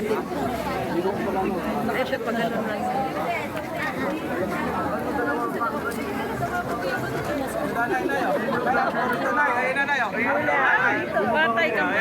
ganyan din. Ito pag gano'n lang. Batay ka ba?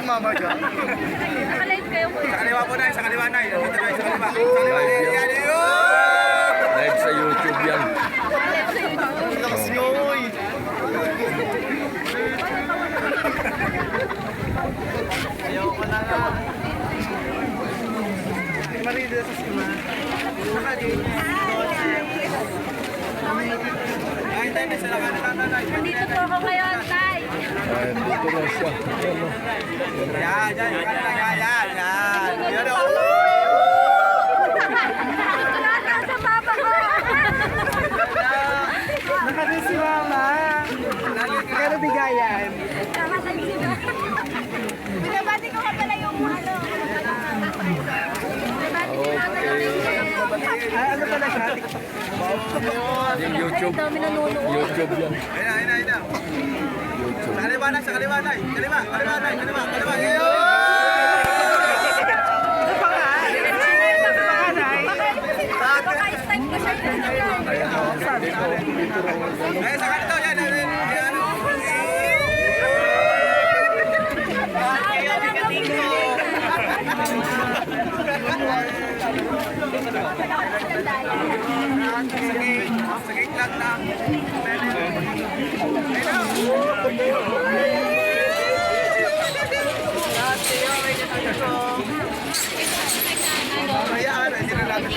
Mama dyan. Nakalive kayo po. Sa kaliwa po na, sa kaliwa na. Sa kaliwa. Sa kaliwa. Yan, Live sa YouTube yan. Lakas nyo, oy. Ayaw ko na nga. Marida sa sima. Ay, tayo na sila ka na. Nandito po ako ngayon, Tay. Dito lang siya. Yan. Yan, oh. Nasa papa ko. Nakarin si Mama. Pero bigayan. Binabati ko ka pala yung ano. Ano pala siya? Yung YouTube. YouTube yan. Ayun na. Sa kaliwa na. Kaliwa. Ay, sa kanito. Yan. Sige lang na. Hayaan, hindi na natin.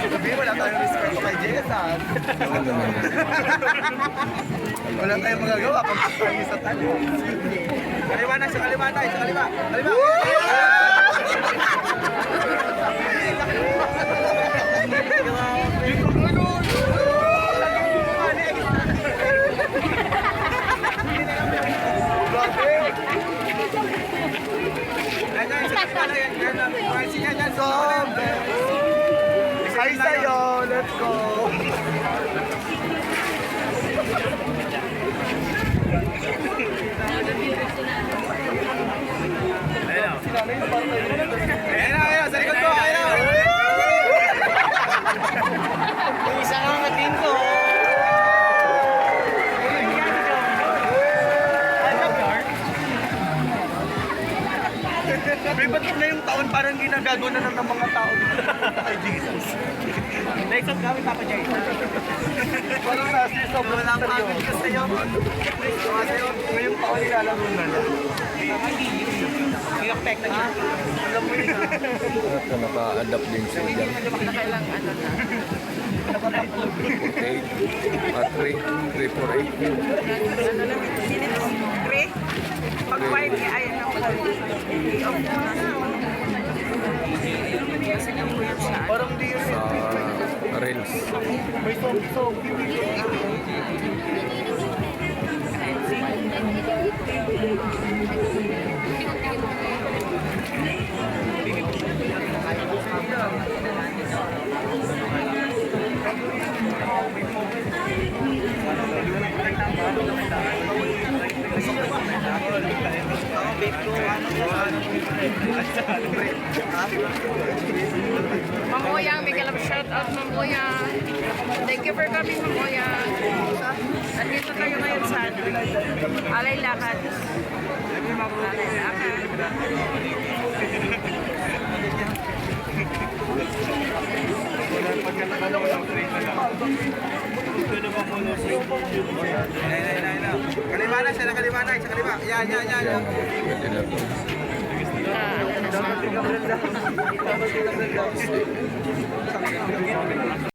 Sabi, wala tayong respect kay Jason. Wala tayong magagawa kung tayo sa talo. Kaliwa na. Kaliwa. Ay sa'yo, let's go. Ayun, sa likod ko. Isa nga matin ko. May ba't na yung taon parang ginagago na ng mga tao kay Jesus? Next up kami, Papa Jay. Parang nasa sobrang lang kami ko sa'yo. Ngayong taon nilalaro na lang. I-affect na niya. Alam mo yun. Ito naka-adapt din siya dyan. Nakailang ano na. 348. Pag 5, ayun na pala. Kasi nga po yun sa Parang di yun. Sa Reels. May sogi. Mamoyang, may galap shout out Mamoyang. Thank you for coming Mamoyang. Nandito tayo ngayon sa Alay Lakad. Alay Lakad. Kaliwa na siya, kaliwa na, sa kaliwa. Yan. Pwede na to. Ano na siya.